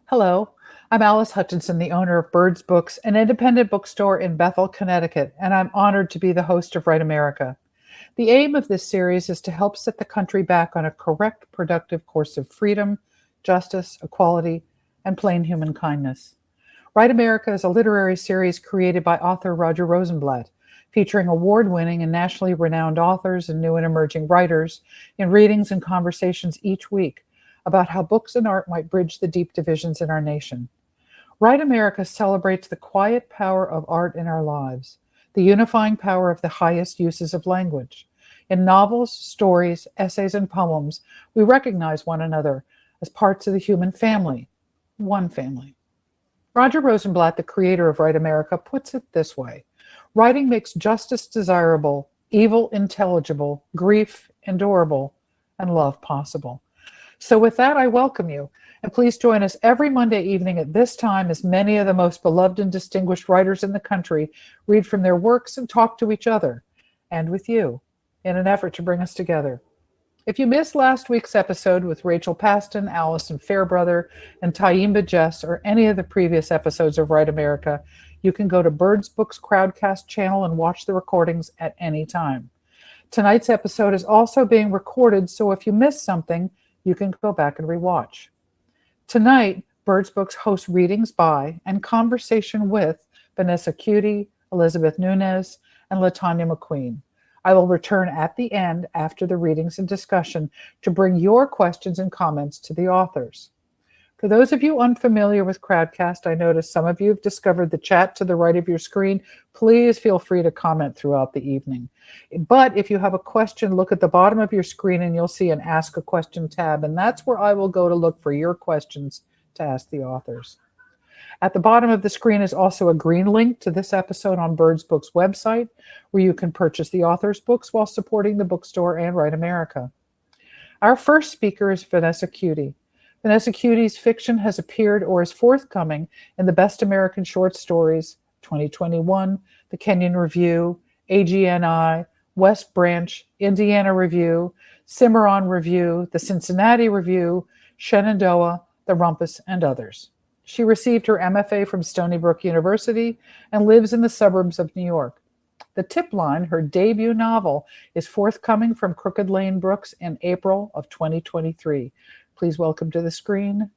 Hello, I'm Alice Hutchinson, the owner of Birds Books, an independent bookstore in Bethel, Connecticut, and I'm honored to be the host of Write America. The aim of this series is to help set the country back on a correct, productive course of freedom, justice, equality, and plain human kindness. Write America is a literary series created by author Roger Rosenblatt, featuring award winning and nationally renowned authors and new and emerging writers in readings and conversations each week about how books and art might bridge the deep divisions in our nation. Write America celebrates the quiet power of art in our lives, the unifying power of the highest uses of language. In novels, stories, essays, and poems, we recognize one another as parts of the human family, one family. Roger Rosenblatt, the creator of Write America, puts it this way: writing makes justice desirable, evil intelligible, grief endurable, and love possible. So, with that, I welcome you. And please join us every Monday evening at this time as many of the most beloved and distinguished writers in the country read from their works and talk to each other and with you in an effort to bring us together. If you missed last week's episode with Rachel Paston, Allison Fairbrother, and Taimba Jess, or any of the previous episodes of Write America, you can go to Birds Books Crowdcast channel and watch the recordings at any time. Tonight's episode is also being recorded, so if you missed something, you can go back and rewatch. Tonight, Birds Books hosts readings by and conversation with Vanessa Cuti, Elizabeth Nunez, and LaTanya McQueen. I will return at the end after the readings and discussion to bring your questions and comments to the authors. For those of you unfamiliar with Crowdcast, I notice some of you have discovered the chat to the right of your screen. Please feel free to comment throughout the evening. But if you have a question, look at the bottom of your screen and you'll see an Ask a Question tab, and that's where I will go to look for your questions to ask the authors. At the bottom of the screen is also a green link to this episode on Birds Books website, where you can purchase the author's books while supporting the bookstore and Write America. Our first speaker is Vanessa Cuti. Vanessa Cuti's fiction has appeared or is forthcoming in the Best American Short Stories 2021, the Kenyon Review, AGNI, West Branch, Indiana Review, Cimarron Review, the Cincinnati Review, Shenandoah, the Rumpus, and others. She received her MFA from Stony Brook University and lives in the suburbs of New York. The Tip Line, her debut novel, is forthcoming from Crooked Lane Books in April of 2023. Please welcome to the screen,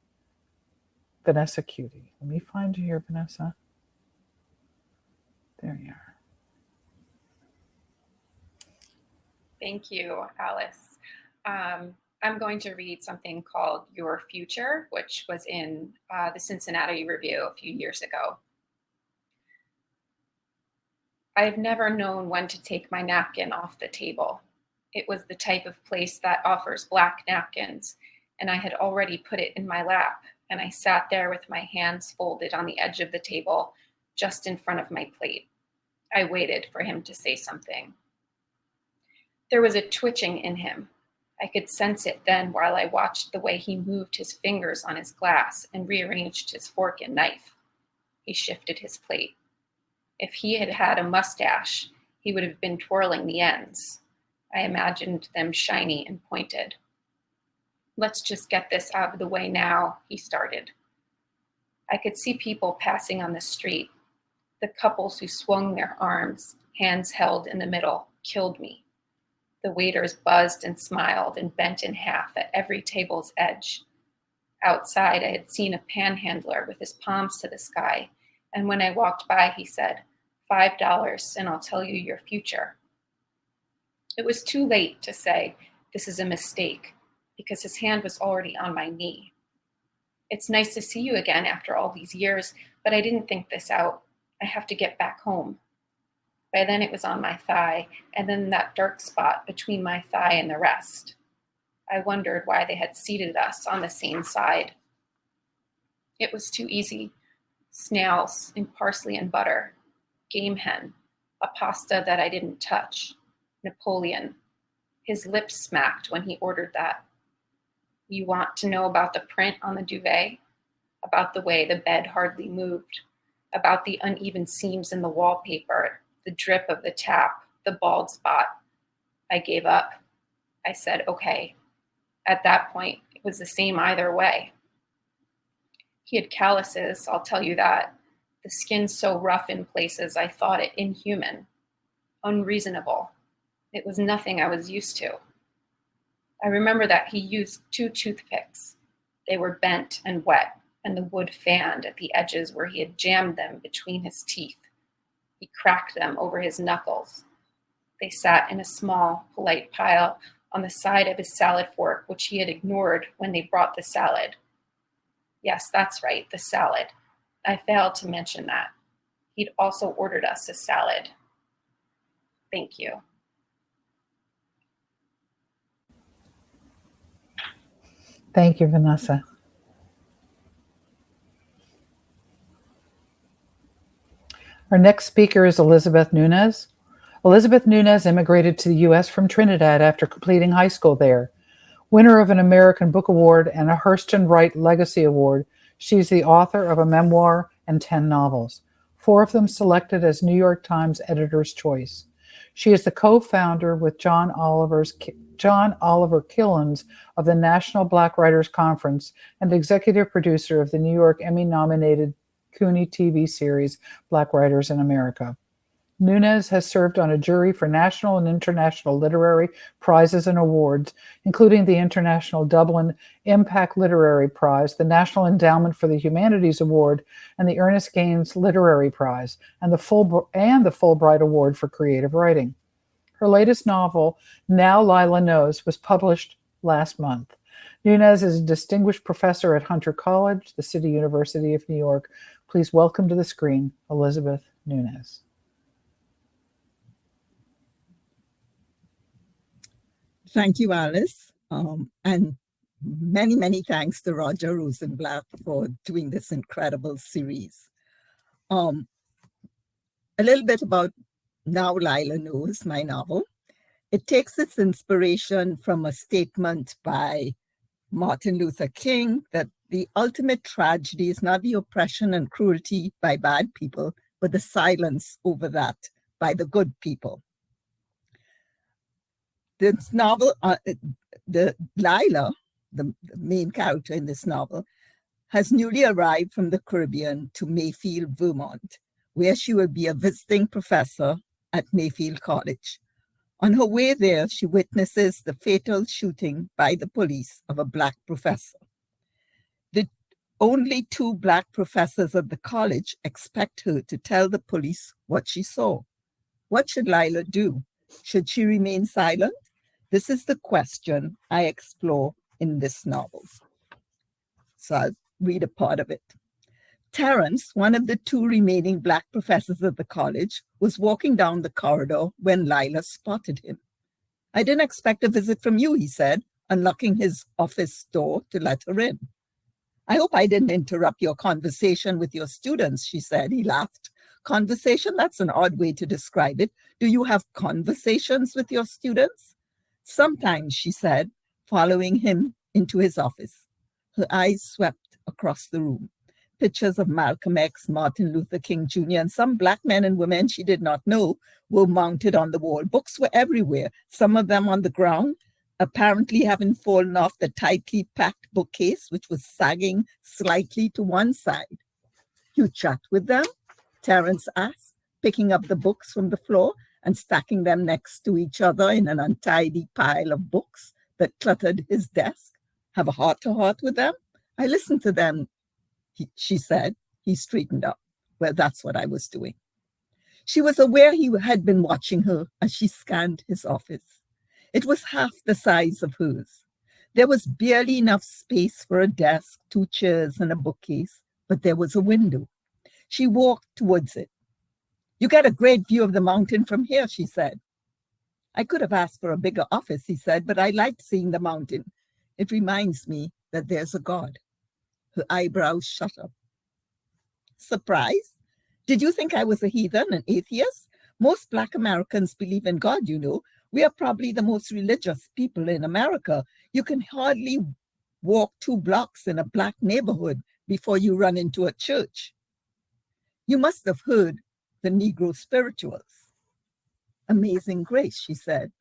Vanessa Cuti. Let me find you here, Vanessa. There you are. Thank you, Alice. I'm going to read something called Your Future, which was in the Cincinnati Review a few years ago. I've never known when to take my napkin off the table. It was the type of place that offers black napkins, and I had already put it in my lap, and I sat there with my hands folded on the edge of the table, just in front of my plate. I waited for him to say something. There was a twitching in him. I could sense it then while I watched the way he moved his fingers on his glass and rearranged his fork and knife. He shifted his plate. If he had had a mustache, he would have been twirling the ends. I imagined them shiny and pointed. Let's just get this out of the way now, he started. I could see people passing on the street. The couples who swung their arms, hands held in the middle, killed me. The waiters buzzed and smiled and bent in half at every table's edge. Outside, I had seen a panhandler with his palms to the sky, and when I walked by, he said, $5 and I'll tell you your future. It was too late to say, this is a mistake, because his hand was already on my knee. It's nice to see you again after all these years, but I didn't think this out. I have to get back home. By then it was on my thigh, and then that dark spot between my thigh and the rest. I wondered why they had seated us on the same side. It was too easy. Snails in parsley and butter, game hen, a pasta that I didn't touch, Napoleon. His lips smacked when he ordered that. You want to know about the print on the duvet? About the way the bed hardly moved? About the uneven seams in the wallpaper? The drip of the tap, the bald spot. I gave up. I said, okay. At that point, it was the same either way. He had calluses, I'll tell you that. The skin so rough in places I thought it inhuman, unreasonable. It was nothing I was used to. I remember that he used 2 toothpicks. They were bent and wet, and the wood fanned at the edges where he had jammed them between his teeth. He cracked them over his knuckles. They sat in a small, polite pile on the side of his salad fork, which he had ignored when they brought the salad. Yes, that's right, the salad. I failed to mention that. He'd also ordered us a salad. Thank you. Thank you, Vanessa. Our next speaker is Elizabeth Nunez. Elizabeth Nunez immigrated to the U.S. from Trinidad after completing high school there. Winner of an American Book Award and a Hurston Wright Legacy Award, she's the author of a memoir and 10 novels, 4 of them selected as New York Times Editor's Choice. She is the co-founder with John Oliver Killens of the National Black Writers Conference and executive producer of the New York Emmy-nominated CUNY TV series Black Writers in America. Nunez has served on a jury for national and international literary prizes and awards, including the International Dublin Impact Literary Prize, the National Endowment for the Humanities Award, and the Ernest Gaines Literary Prize, and the Fulbright Award for Creative Writing. Her latest novel, Now Lila Knows, was published last month. Nunez is a distinguished professor at Hunter College, the City University of New York. Please welcome to the screen, Elizabeth Nunez. Thank you, Alice. And many, many thanks to Roger Rosenblatt for doing this incredible series. A little bit about Now Lila Knows, my novel. It takes its inspiration from a statement by Martin Luther King that the ultimate tragedy is not the oppression and cruelty by bad people, but the silence over that by the good people. This novel, Lila, the main character in this novel, has newly arrived from the Caribbean to Mayfield, Vermont, where she will be a visiting professor at Mayfield College. On her way there, she witnesses the fatal shooting by the police of a Black professor. The only 2 Black professors at the college expect her to tell the police what she saw. What should Lila do? Should she remain silent? This is the question I explore in this novel. So I'll read a part of it. Terence, one of the 2 remaining Black professors at the college, was walking down the corridor when Lila spotted him. "I didn't expect a visit from you," he said, unlocking his office door to let her in. "I hope I didn't interrupt your conversation with your students," she said. He laughed. "Conversation? That's an odd way to describe it. Do you have conversations with your students?" "Sometimes," she said, following him into his office. Her eyes swept across the room. Pictures of Malcolm X, Martin Luther King Jr., and some Black men and women she did not know were mounted on the wall. Books were everywhere, some of them on the ground, apparently having fallen off the tightly packed bookcase, which was sagging slightly to one side. "You chat with them?" Terence asked, picking up the books from the floor and stacking them next to each other in an untidy pile of books that cluttered his desk. "Have a heart-to-heart with them?" "I listen to them," she said. He straightened up. "Well, that's what I was doing." She was aware he had been watching her as she scanned his office. It was half the size of hers. There was barely enough space for a desk, 2 chairs, and a bookcase, but there was a window. She walked towards it. "You get a great view of the mountain from here," she said. "I could have asked for a bigger office," he said, "but I like seeing the mountain. It reminds me that there's a God." Her eyebrows shut up. "Surprised? Did you think I was a heathen, an atheist? Most Black Americans believe in God, you know. We are probably the most religious people in America. You can hardly walk 2 blocks in a Black neighborhood before you run into a church. You must have heard the Negro spirituals." "Amazing Grace," she said.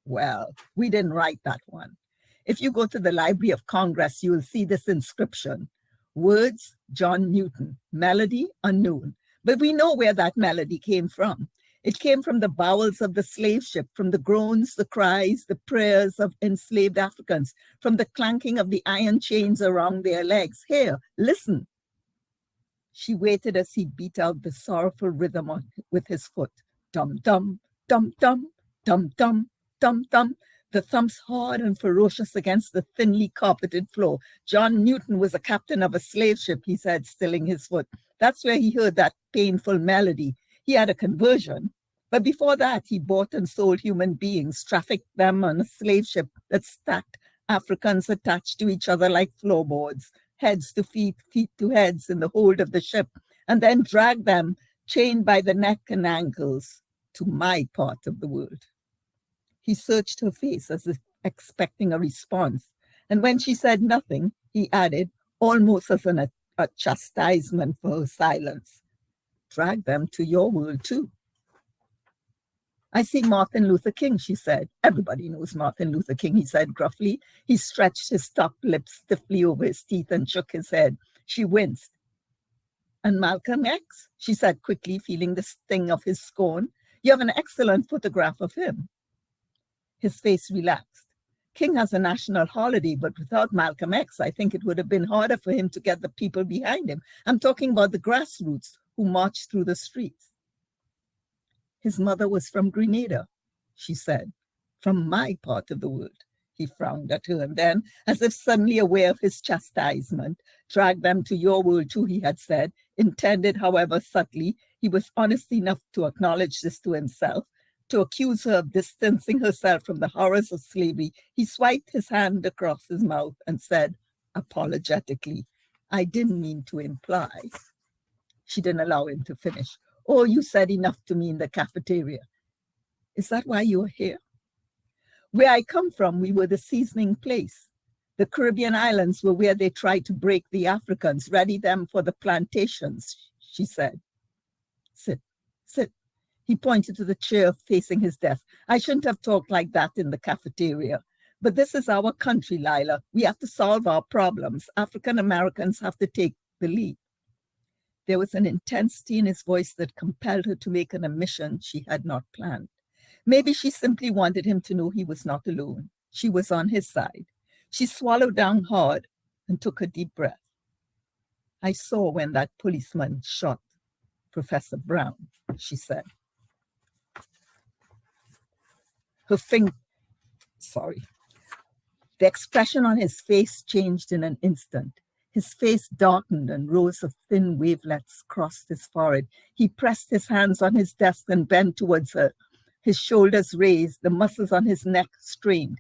"Well, we didn't write that one. If you go to the Library of Congress, you will see this inscription: Words, John Newton. Melody, unknown. But we know where that melody came from. It came from the bowels of the slave ship, from the groans, the cries, the prayers of enslaved Africans, from the clanking of the iron chains around their legs. Here, listen. She waited as he beat out the sorrowful rhythm with his foot. Dum, dum, dum, dum, dum, dum, dum, dum. The thumps hard and ferocious against the thinly carpeted floor. John Newton was a captain of a slave ship, he said, stilling his foot. That's where he heard that painful melody. He had a conversion. But before that, he bought and sold human beings, trafficked them on a slave ship that stacked Africans attached to each other like floorboards, heads to feet, feet to heads in the hold of the ship, and then dragged them, chained by the neck and ankles, to my part of the world. He searched her face as if expecting a response. And when she said nothing, he added, almost as a chastisement for her silence, drag them to your world too. I see Martin Luther King, she said. Everybody knows Martin Luther King, he said gruffly. He stretched his top lip stiffly over his teeth and shook his head. She winced. And Malcolm X, she said quickly, feeling the sting of his scorn. You have an excellent photograph of him. His face relaxed. King has a national holiday, but without Malcolm X, I think it would have been harder for him to get the people behind him. I'm talking about the grassroots who marched through the streets. His mother was from Grenada, she said, from my part of the world. He frowned at her and then, as if suddenly aware of his chastisement, drag them to your world too, he had said, intended, however subtly. He was honest enough to acknowledge this to himself, to accuse her of distancing herself from the horrors of slavery. He swiped his hand across his mouth and said, apologetically, I didn't mean to imply. She didn't allow him to finish. Oh, you said enough to me in the cafeteria. Is that why you're here? Where I come from, we were the seasoning place. The Caribbean islands were where they tried to break the Africans, ready them for the plantations, she said. Sit, sit. He pointed to the chair facing his desk. I shouldn't have talked like that in the cafeteria. But this is our country, Lila. We have to solve our problems. African Americans have to take the lead. There was an intensity in his voice that compelled her to make an admission she had not planned. Maybe she simply wanted him to know he was not alone. She was on his side. She swallowed down hard and took a deep breath. I saw when that policeman shot Professor Brown, she said. The expression on his face changed in an instant. His face darkened and rows of thin wavelets crossed his forehead. He pressed his hands on his desk and bent towards her. His shoulders raised, the muscles on his neck strained.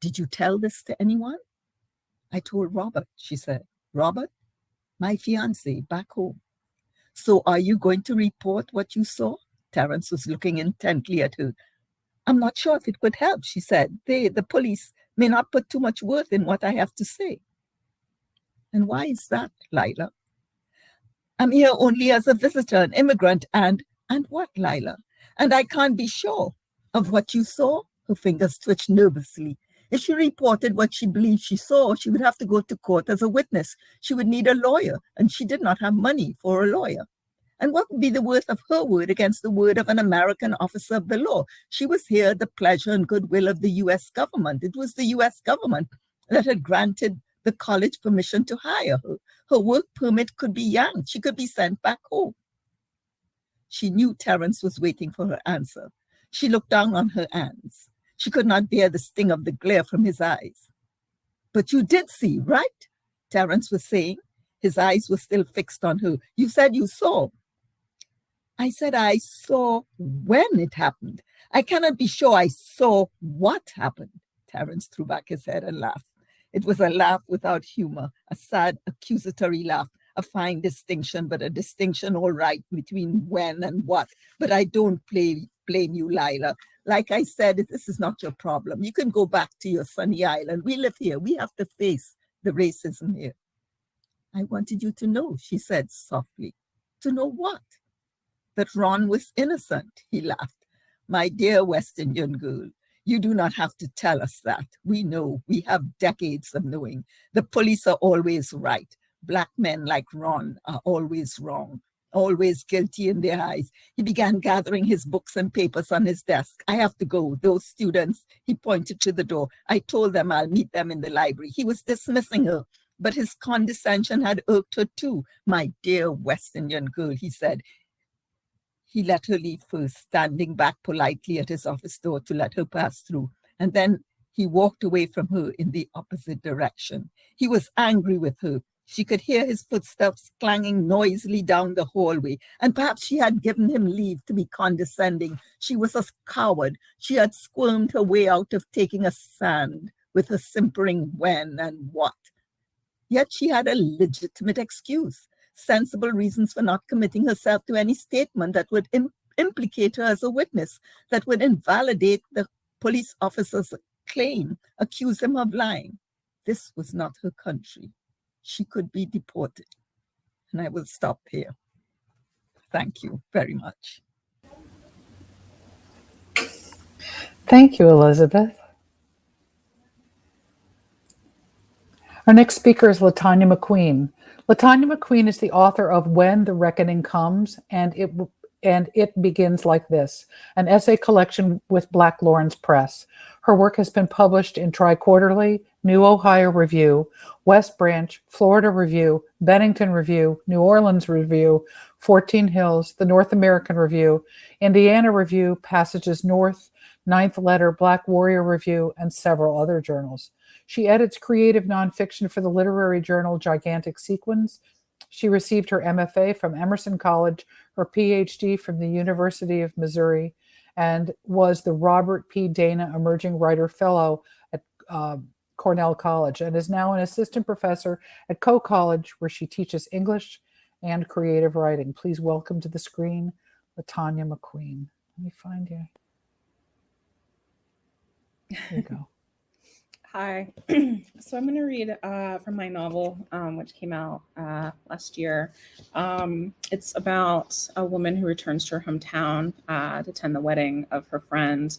Did you tell this to anyone? I told Robert, she said. Robert? My fiancé, back home. So are you going to report what you saw? Terence was looking intently at her. I'm not sure if it could help, she said. The police may not put too much worth in what I have to say. And why is that, Lila? I'm here only as a visitor, an immigrant, and what, Lila? And I can't be sure of what you saw. Her fingers twitched nervously. If she reported what she believed she saw, she would have to go to court as a witness. She would need a lawyer, and she did not have money for a lawyer. And what would be the worth of her word against the word of an American officer of the law? She was here at the pleasure and goodwill of the U.S. government. It was the U.S. government that had granted the college permission to hire her. Her work permit could be yanked. She could be sent back home. She knew Terence was waiting for her answer. She looked down on her hands. She could not bear the sting of the glare from his eyes. But you did see, right? Terence was saying. His eyes were still fixed on her. You said you saw. I said I saw when it happened. I cannot be sure I saw what happened. Terence threw back his head and laughed. It was a laugh without humor, a sad, accusatory laugh, a fine distinction, but a distinction all right between when and what. But I don't blame you, Lila. Like I said, this is not your problem. You can go back to your sunny island. We live here. We have to face the racism here. I wanted you to know, she said softly. To know what? That Ron was innocent, he laughed. My dear West Indian girl, you do not have to tell us that. We know. We have decades of knowing. The police are always right. Black men like Ron are always wrong, always guilty in their eyes. He began gathering his books and papers on his desk. I have to go. Those students, he pointed to the door. I told them I'll meet them in the library. He was dismissing her, but his condescension had irked her too. My dear West Indian girl, he said. He let her leave first, standing back politely at his office door to let her pass through. And then he walked away from her in the opposite direction. He was angry with her. She could hear his footsteps clanging noisily down the hallway, and perhaps she had given him leave to be condescending. She was a coward. She had squirmed her way out of taking a stand with her simpering when and what. Yet she had a legitimate excuse, sensible reasons for not committing herself to any statement that would implicate her as a witness, that would invalidate the police officer's claim, accuse him of lying. This was not her country. She could be deported. And I will stop here. Thank you very much. Thank you, Elizabeth. Our next speaker is LaTanya McQueen. LaTanya McQueen is the author of When the Reckoning Comes, and it begins like this, an essay collection with Black Lawrence Press. Her work has been published in Tri-Quarterly, New Ohio Review, West Branch, Florida Review, Bennington Review, New Orleans Review, 14 Hills, the North American Review, Indiana Review, Passages North, Ninth Letter, Black Warrior Review, and several other journals. She edits creative nonfiction for the literary journal Gigantic Sequins. She received her MFA from Emerson College, her PhD from the University of Missouri, and was the Robert P. Dana Emerging Writer Fellow at Cornell College, and is now an assistant professor at Coe College, where she teaches English and creative writing. Please welcome to the screen, LaTanya McQueen. Let me find you. There you go. Hi. So I'm going to read from my novel, which came out last year. It's about a woman who returns to her hometown to attend the wedding of her friend.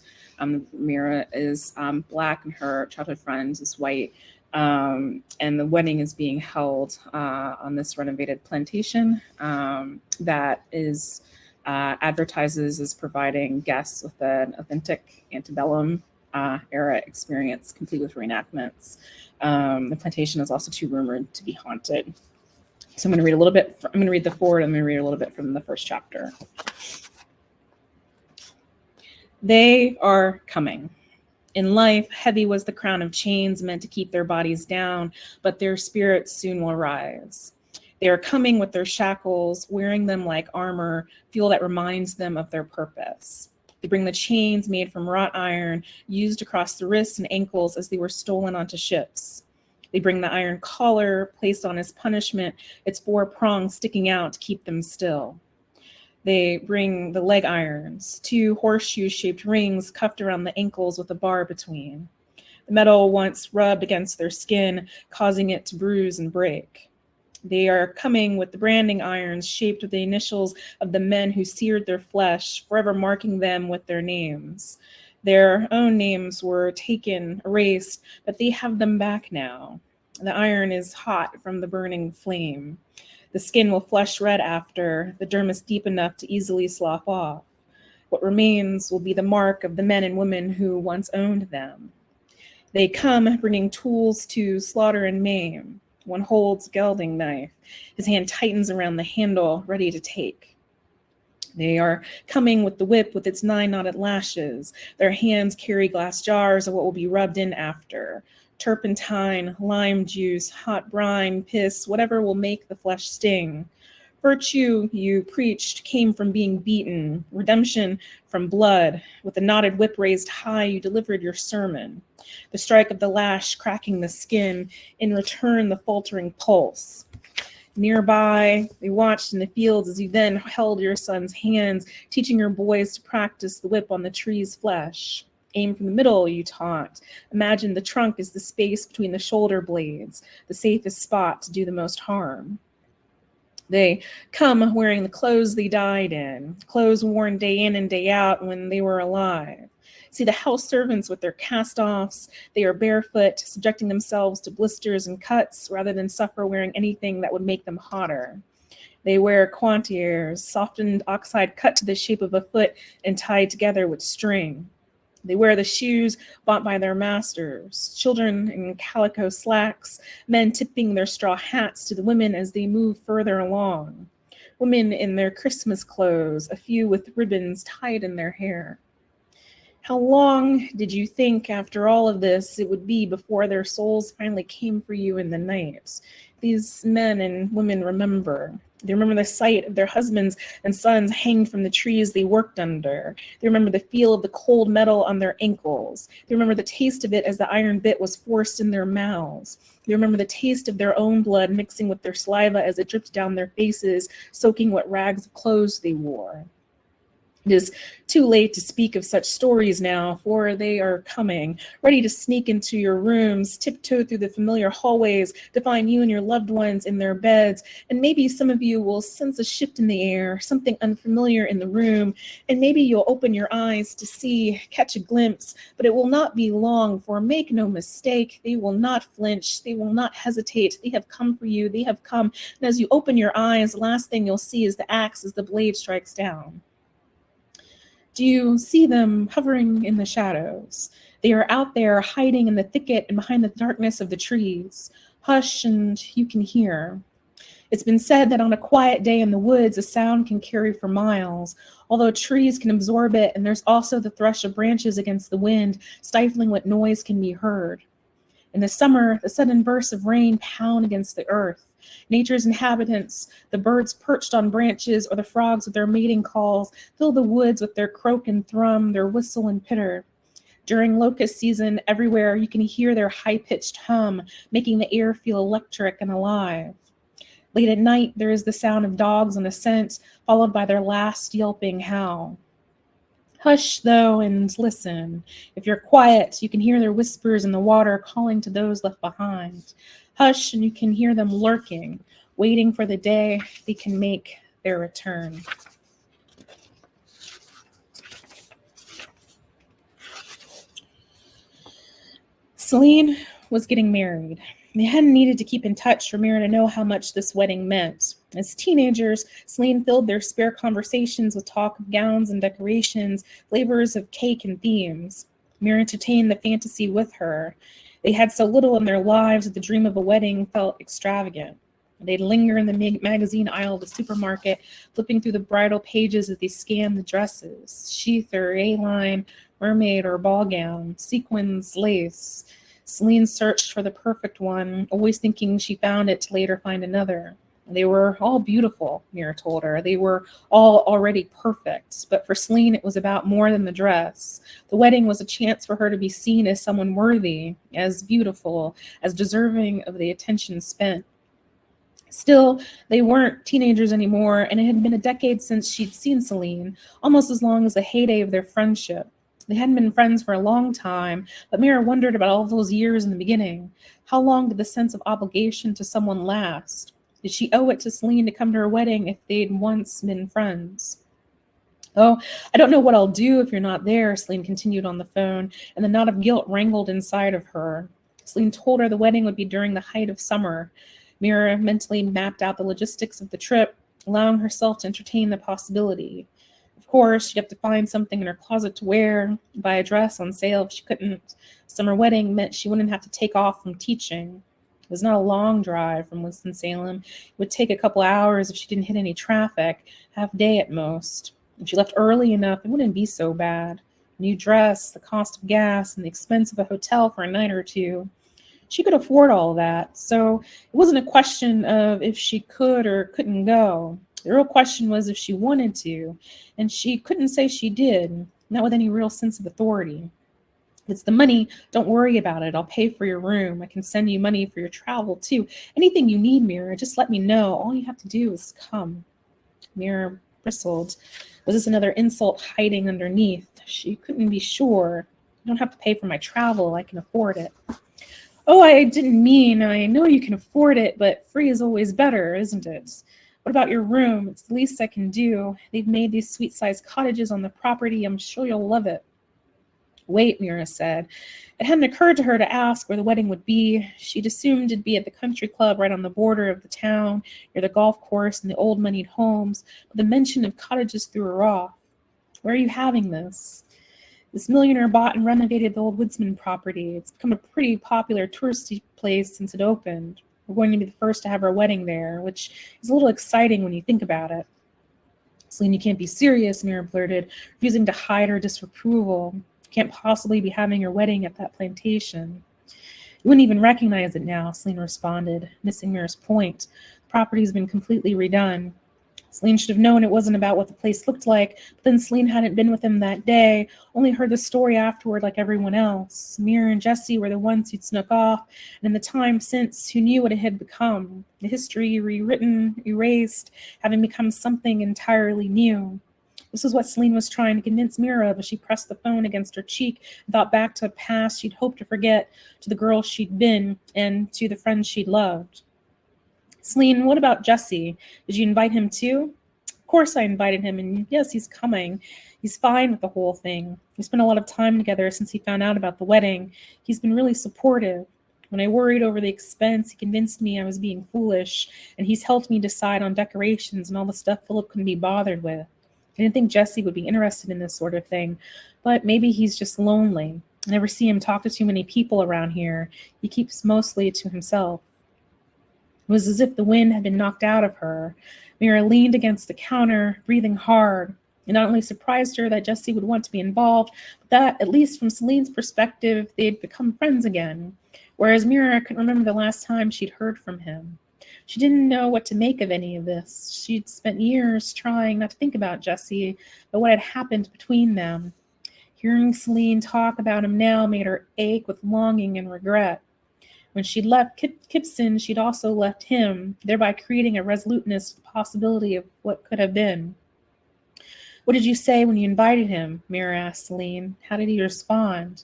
Mira is Black and her childhood friend is white. And the wedding is being held on this renovated plantation that is advertises as providing guests with an authentic antebellum era experience, complete with reenactments. The plantation is also too rumored to be haunted. So I'm going to read a little bit. I'm going to read the forward. I'm going to read a little bit from the first chapter. They are coming. In life, heavy was the crown of chains meant to keep their bodies down, but their spirits soon will rise. They are coming with their shackles, wearing them like armor, fuel that reminds them of their purpose. They bring the chains made from wrought iron used across the wrists and ankles as they were stolen onto ships. They bring the iron collar placed on as punishment, its 4 prongs sticking out to keep them still. They bring the leg irons, 2 horseshoe-shaped rings cuffed around the ankles with a bar between. The metal once rubbed against their skin, causing it to bruise and break. They are coming with the branding irons shaped with the initials of the men who seared their flesh, forever marking them with their names. Their own names were taken, erased, but they have them back now. The iron is hot from the burning flame. The skin will flush red after, the dermis deep enough to easily slough off. What remains will be the mark of the men and women who once owned them. They come bringing tools to slaughter and maim. One holds a gelding knife. His hand tightens around the handle, ready to take. They are coming with the whip with its 9 knotted lashes. Their hands carry glass jars of what will be rubbed in after. Turpentine, lime juice, hot brine, piss, whatever will make the flesh sting. Virtue, you preached, came from being beaten. Redemption from blood. With the knotted whip raised high, you delivered your sermon. The strike of the lash cracking the skin, in return the faltering pulse. Nearby, they watched in the fields as you then held your son's hands, teaching your boys to practice the whip on the tree's flesh. Aim from the middle, you taught. Imagine the trunk is the space between the shoulder blades, the safest spot to do the most harm. They come wearing the clothes they died in, clothes worn day in and day out when they were alive. See the house servants with their cast-offs. They are barefoot, subjecting themselves to blisters and cuts rather than suffer wearing anything that would make them hotter. They wear quantiers, softened oxide cut to the shape of a foot and tied together with string. They wear the shoes bought by their masters, children in calico slacks, men tipping their straw hats to the women as they move further along. Women in their Christmas clothes, a few with ribbons tied in their hair. How long did you think after all of this it would be before their souls finally came for you in the night? These men and women remember. They remember the sight of their husbands and sons hanged from the trees they worked under. They remember the feel of the cold metal on their ankles. They remember the taste of it as the iron bit was forced in their mouths. They remember the taste of their own blood mixing with their saliva as it dripped down their faces, soaking what rags of clothes they wore. It is too late to speak of such stories now, for they are coming, ready to sneak into your rooms, tiptoe through the familiar hallways to find you and your loved ones in their beds. And maybe some of you will sense a shift in the air, something unfamiliar in the room, and maybe you'll open your eyes to see, catch a glimpse, but it will not be long, for make no mistake, they will not flinch, they will not hesitate. They have come for you, they have come. And as you open your eyes, the last thing you'll see is the axe as the blade strikes down. Do you see them hovering in the shadows? They are out there hiding in the thicket and behind the darkness of the trees. Hush, and you can hear. It's been said that on a quiet day in the woods, a sound can carry for miles, although trees can absorb it, and there's also the thrush of branches against the wind, stifling what noise can be heard. In the summer, the sudden bursts of rain pound against the earth. Nature's inhabitants, the birds perched on branches or the frogs with their mating calls, fill the woods with their croak and thrum, their whistle and pitter. During locust season, everywhere you can hear their high-pitched hum, making the air feel electric and alive. Late at night, there is the sound of dogs on the scent, followed by their last yelping howl. Hush, though, and listen. If you're quiet, you can hear their whispers in the water calling to those left behind. Hush, and you can hear them lurking, waiting for the day they can make their return. Celine was getting married. They hadn't needed to keep in touch for Mira to know how much this wedding meant. As teenagers, Celine filled their spare conversations with talk of gowns and decorations, flavors of cake and themes. Mira entertained the fantasy with her. They had so little in their lives that the dream of a wedding felt extravagant. They'd linger in the magazine aisle of the supermarket, flipping through the bridal pages as they scanned the dresses, sheath or A-line, mermaid or ball gown, sequins, lace. Celine searched for the perfect one, always thinking she found it to later find another. They were all beautiful, Mira told her. They were all already perfect. But for Celine, it was about more than the dress. The wedding was a chance for her to be seen as someone worthy, as beautiful, as deserving of the attention spent. Still, they weren't teenagers anymore, and it had been a decade since she'd seen Celine, almost as long as the heyday of their friendship. They hadn't been friends for a long time, but Mira wondered about all those years in the beginning. How long did the sense of obligation to someone last? Did she owe it to Celine to come to her wedding if they'd once been friends? Oh, I don't know what I'll do if you're not there, Celine continued on the phone, and the knot of guilt wrangled inside of her. Celine told her the wedding would be during the height of summer. Mira mentally mapped out the logistics of the trip, allowing herself to entertain the possibility. Of course, she'd have to find something in her closet to wear, buy a dress on sale if she couldn't. Summer wedding meant she wouldn't have to take off from teaching. It was not a long drive from Winston-Salem. It would take a couple hours if she didn't hit any traffic, half day at most. If she left early enough, it wouldn't be so bad. New dress, the cost of gas, and the expense of a hotel for a night or two. She could afford all that, so it wasn't a question of if she could or couldn't go. The real question was if she wanted to, and she couldn't say she did, not with any real sense of authority. It's the money. Don't worry about it. I'll pay for your room. I can send you money for your travel, too. Anything you need, Mira, just let me know. All you have to do is come. Mira bristled. Was this another insult hiding underneath? She couldn't be sure. You don't have to pay for my travel. I can afford it. Oh, I didn't mean. I know you can afford it, but free is always better, isn't it? What about your room? It's the least I can do. They've made these sweet-sized cottages on the property. I'm sure you'll love it. Wait, Mira said. It hadn't occurred to her to ask where the wedding would be. She'd assumed it'd be at the country club right on the border of the town, near the golf course and the old moneyed homes, but the mention of cottages threw her off. Where are you having this? This millionaire bought and renovated the old Woodsman property. It's become a pretty popular touristy place since it opened. We're going to be the first to have our wedding there, which is a little exciting when you think about it. Celine, you can't be serious, Mira blurted, refusing to hide her disapproval. You can't possibly be having your wedding at that plantation. You wouldn't even recognize it now, Celine responded, missing Mira's point. The property's been completely redone. Celine should have known it wasn't about what the place looked like, but then Celine hadn't been with him that day, only heard the story afterward like everyone else. Mira and Jesse were the ones who'd snuck off, and in the time since, who knew what it had become, the history rewritten, erased, having become something entirely new. This is what Celine was trying to convince Mira of as she pressed the phone against her cheek and thought back to a past she'd hoped to forget, to the girl she'd been, and to the friends she'd loved. Celine, what about Jesse? Did you invite him too? Of course I invited him, and yes, he's coming. He's fine with the whole thing. We spent a lot of time together since he found out about the wedding. He's been really supportive. When I worried over the expense, he convinced me I was being foolish, and he's helped me decide on decorations and all the stuff Philip couldn't be bothered with. I didn't think Jesse would be interested in this sort of thing, but maybe he's just lonely. I never see him talk to too many people around here. He keeps mostly to himself. It was as if the wind had been knocked out of her. Mira leaned against the counter, breathing hard. It not only surprised her that Jesse would want to be involved, but that, at least from Celine's perspective, they'd become friends again, whereas Mira couldn't remember the last time she'd heard from him. She didn't know what to make of any of this. She'd spent years trying not to think about Jesse, but what had happened between them. Hearing Celine talk about him now made her ache with longing and regret. When she'd left Kipson, she'd also left him, thereby creating a resoluteness to the possibility of what could have been. What did you say when you invited him? Mira asked Celine. How did he respond?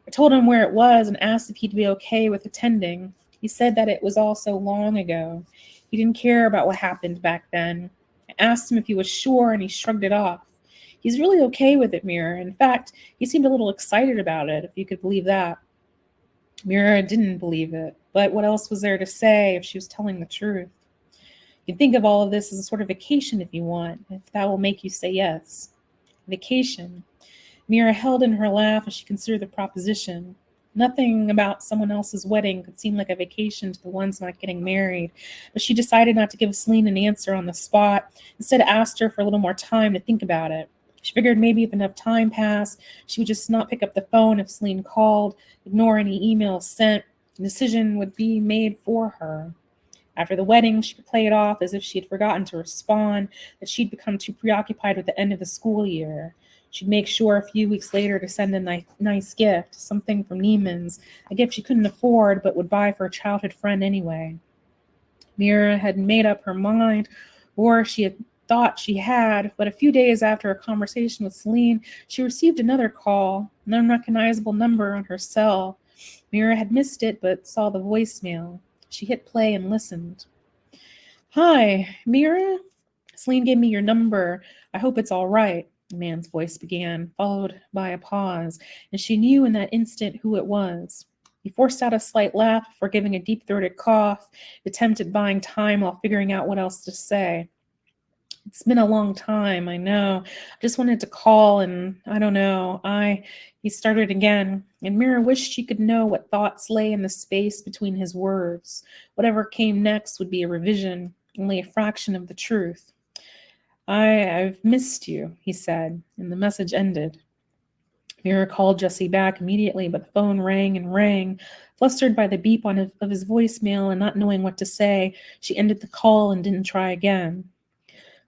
I told him where it was and asked if he'd be okay with attending. He said that it was all so long ago. He didn't care about what happened back then. I asked him if he was sure, and he shrugged it off. He's really okay with it, Mira. In fact, he seemed a little excited about it, if you could believe that. Mira didn't believe it, but what else was there to say if she was telling the truth? You can think of all of this as a sort of vacation if you want, if that will make you say yes. Vacation. Mira held in her laugh as she considered the proposition. Nothing about someone else's wedding could seem like a vacation to the ones not getting married, but she decided not to give Celine an answer on the spot. Instead, asked her for a little more time to think about it. She figured maybe if enough time passed, she would just not pick up the phone if Celine called, ignore any emails sent. The decision would be made for her. After the wedding, she could play it off as if she had forgotten to respond, that she'd become too preoccupied with the end of the school year. She'd make sure a few weeks later to send a nice gift, something from Neiman's, a gift she couldn't afford but would buy for a childhood friend anyway. Mira had made up her mind, or she had thought she had, but a few days after a conversation with Celine, she received another call, an unrecognizable number on her cell. Mira had missed it, but saw the voicemail. She hit play and listened. Hi, Mira? Celine gave me your number. I hope it's all right, the man's voice began, followed by a pause, and she knew in that instant who it was. He forced out a slight laugh before giving a deep-throated cough, attempt at buying time while figuring out what else to say. It's been a long time, I know. I just wanted to call and I don't know. He started again, and Mira wished she could know what thoughts lay in the space between his words. Whatever came next would be a revision, only a fraction of the truth. I've missed you, he said, and the message ended. Mira called Jesse back immediately, but the phone rang and rang. Flustered by the beep of his voicemail and not knowing what to say, she ended the call and didn't try again.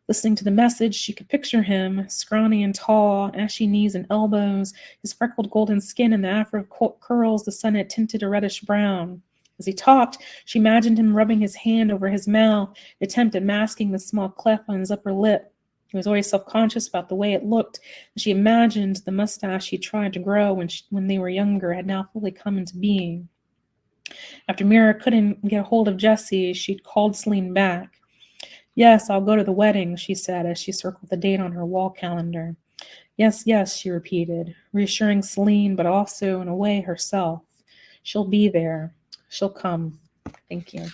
Listening to the message, she could picture him, scrawny and tall, ashy knees and elbows, his freckled golden skin and the afro curls the sun had tinted a reddish brown. As he talked, she imagined him rubbing his hand over his mouth, an attempt at masking the small cleft on his upper lip. He was always self-conscious about the way it looked, and she imagined the mustache he tried to grow when they were younger had now fully come into being. After Mira couldn't get a hold of Jesse, she'd called Celine back. Yes, I'll go to the wedding, she said as she circled the date on her wall calendar. Yes, yes, she repeated, reassuring Celine, but also in a way herself. She'll be there. She'll come. Thank you.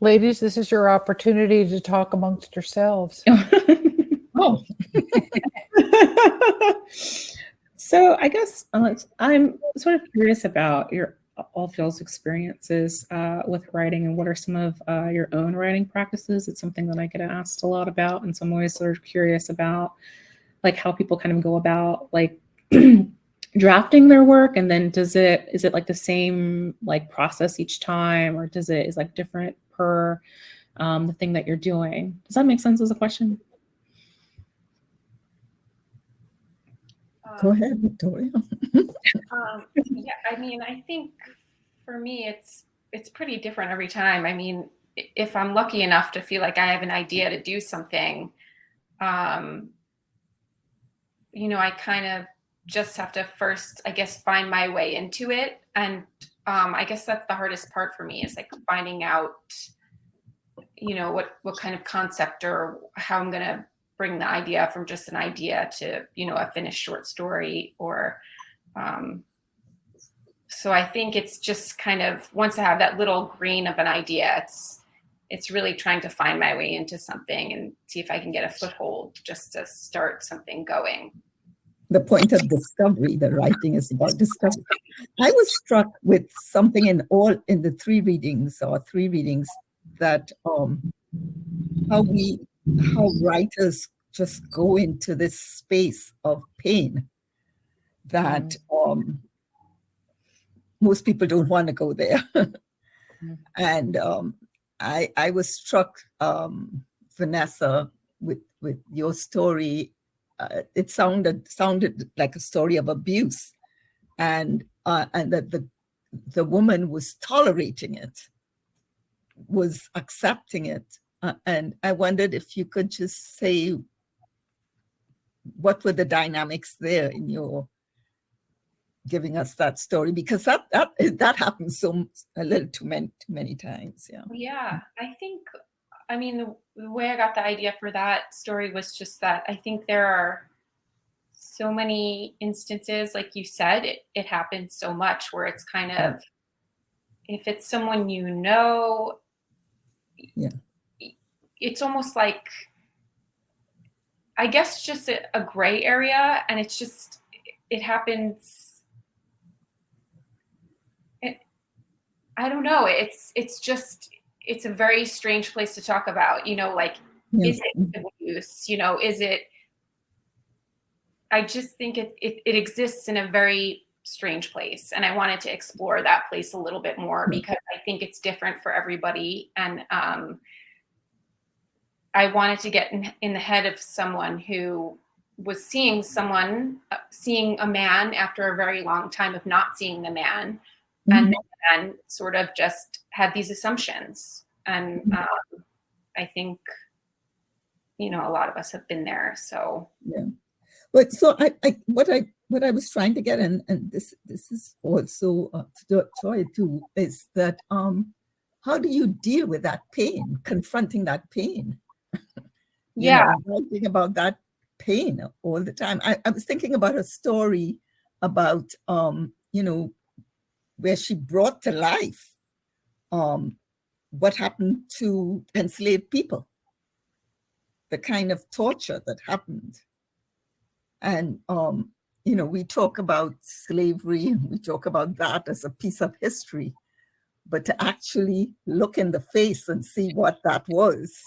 Ladies, this is your opportunity to talk amongst yourselves. Oh. So I guess I'm sort of curious about all of y'all's experiences with writing, and what are some of your own writing practices? It's something that I get asked a lot about, and so I'm always sort of curious about like how people kind of go about like drafting their work, and then is it like the same like process each time, or is like different per the thing that you're doing? Does that make sense as a question? Go ahead, Victoria. Yeah, I mean, I think for me, it's pretty different every time. I mean, if I'm lucky enough to feel like I have an idea to do something, you know, I kind of just have to first, I guess, find my way into it. And I guess that's the hardest part for me, is like finding out, you know, what kind of concept or how I'm going to bring the idea from just an idea to, you know, a finished short story. Or so I think it's just kind of, once I have that little grain of an idea, it's really trying to find my way into something and see if I can get a foothold just to start something going. The point of discovery, the writing is about discovery. I was struck with something in the three readings that how writers just go into this space of pain that most people don't want to go there. And I was struck, Vanessa, with your story. It sounded like a story of abuse, and that the woman was tolerating it, was accepting it. And I wondered if you could just say what were the dynamics there in your giving us that story, because that happens a little too many times. Yeah, I think, I mean, the way I got the idea for that story was just that I think there are so many instances, like you said, it happens so much where it's kind of, if it's someone you know, it's almost like, I guess, just a gray area, and it's just, it happens. I don't know. It's a very strange place to talk about, you know, like, is it abuse? You know, is it, I just think it exists in a very strange place. And I wanted to explore that place a little bit more, because I think it's different for everybody. And I wanted to get in the head of someone who was seeing a man after a very long time of not seeing the man, and then sort of just had these assumptions. And I think, you know, a lot of us have been there. So yeah. But so what I was trying to get, and this is also Troy too, is that how do you deal with that pain, confronting that pain? You know, writing about that pain all the time. I was thinking about a story about you know, where she brought to life what happened to enslaved people, the kind of torture that happened. And, you know, we talk about slavery, we talk about that as a piece of history, but to actually look in the face and see what that was,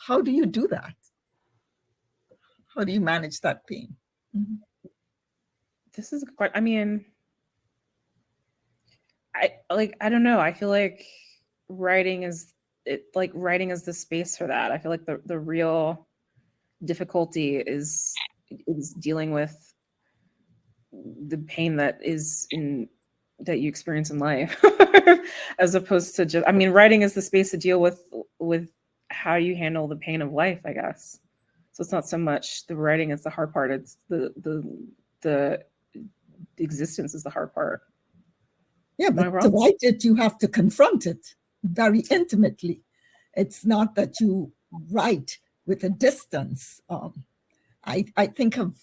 how do you do that? How do you manage that pain? Mm-hmm. This is quite, I mean, I don't know. I feel like writing is the space for that. I feel like the real difficulty is dealing with the pain that is in that you experience in life, as opposed to just, I mean, writing is the space to deal with how you handle the pain of life, I guess. So it's not so much the writing, it's the hard part. It's the existence is the hard part. Yeah, Am I but wrong? to write it, you have to confront it very intimately. It's not that you write with a distance. I think of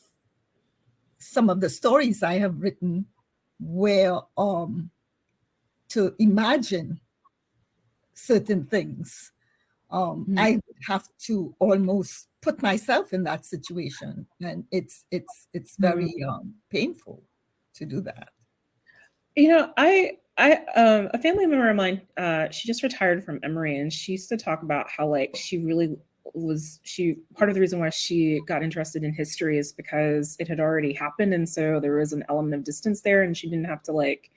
some of the stories I have written where to imagine certain things, I would have to almost put myself in that situation, and it's very painful to do that. You know, a family member of mine, she just retired from Emory, and she used to talk about how like she really was, part of the reason why she got interested in history is because it had already happened, and so there was an element of distance there, and she didn't have to like,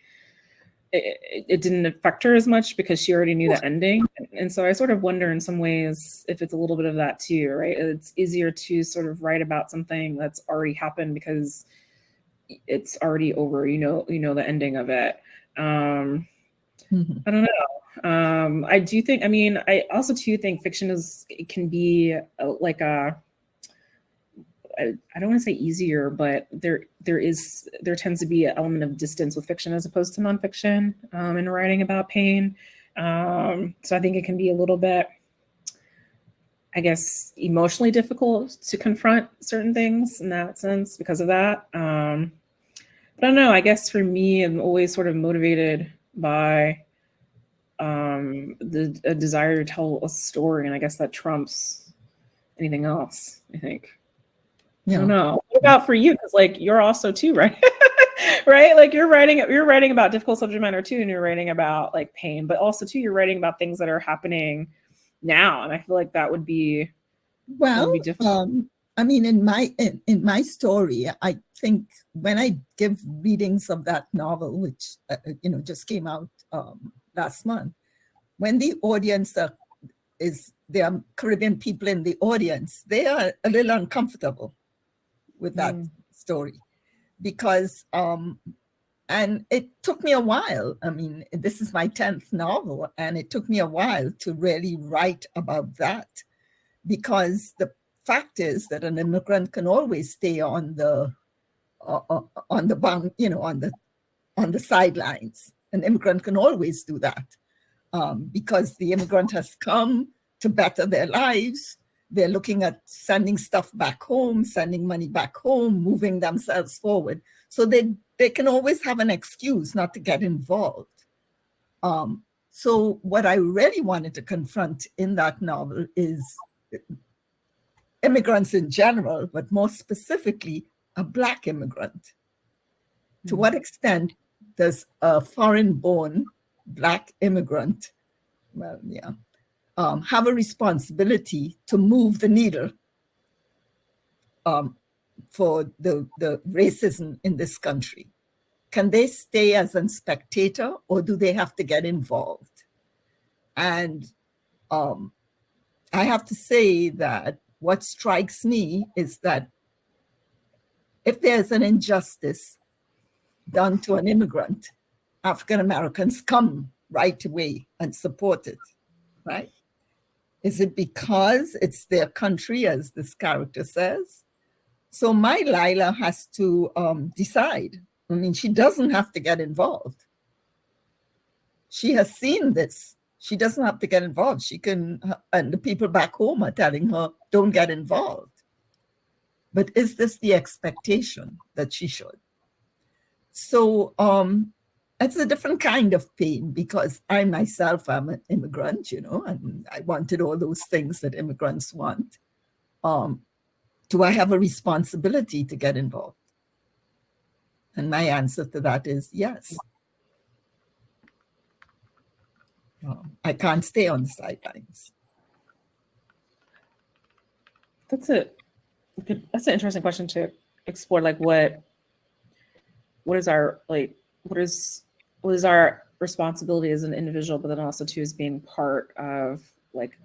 it didn't affect her as much because she already knew the ending. And so I sort of wonder in some ways if it's a little bit of that too, right? It's easier to sort of write about something that's already happened because it's already over, you know the ending of it. I don't know. I do think, I mean, I also too think fiction it can be like I don't want to say easier, but there tends to be an element of distance with fiction as opposed to nonfiction in writing about pain. So I think it can be a little bit, I guess, emotionally difficult to confront certain things in that sense because of that. But I don't know, I guess for me, I'm always sort of motivated by a desire to tell a story. And I guess that trumps anything else, I think. Yeah. I don't know. What about for you? Because like you're also too, right? Right? Like you're writing about difficult subject matter too, and you're writing about like pain, but also too, you're writing about things that are happening now. And I feel like that would be difficult. I mean, in my story, I think when I give readings of that novel, which just came out last month, when the audience there are Caribbean people in the audience, they are a little uncomfortable with that story because and it took me a while. I mean, this is my 10th novel, and it took me a while to really write about that, because the fact is that an immigrant can always stay on the sidelines. An immigrant can always do that because the immigrant has come to better their lives. They're looking at sending stuff back home, sending money back home, moving themselves forward. So they can always have an excuse not to get involved. So what I really wanted to confront in that novel is immigrants in general, but more specifically, a Black immigrant. To what extent does a foreign-born Black immigrant, have a responsibility to move the needle for the racism in this country? Can they stay as a spectator, or do they have to get involved? And I have to say that what strikes me is that if there's an injustice done to an immigrant, African Americans come right away and support it, right? Is it because it's their country, as this character says? So my Lila has to decide. I mean, she doesn't have to get involved. She has seen this. She doesn't have to get involved. She can, and the people back home are telling her, don't get involved. But is this the expectation that she should? So it's a different kind of pain, because I myself am an immigrant, and I wanted all those things that immigrants want. Do I have a responsibility to get involved? And my answer to that is yes. I can't stay on the sidelines. That's an interesting question to explore. Like what is our responsibility as an individual, but then also too as being part of like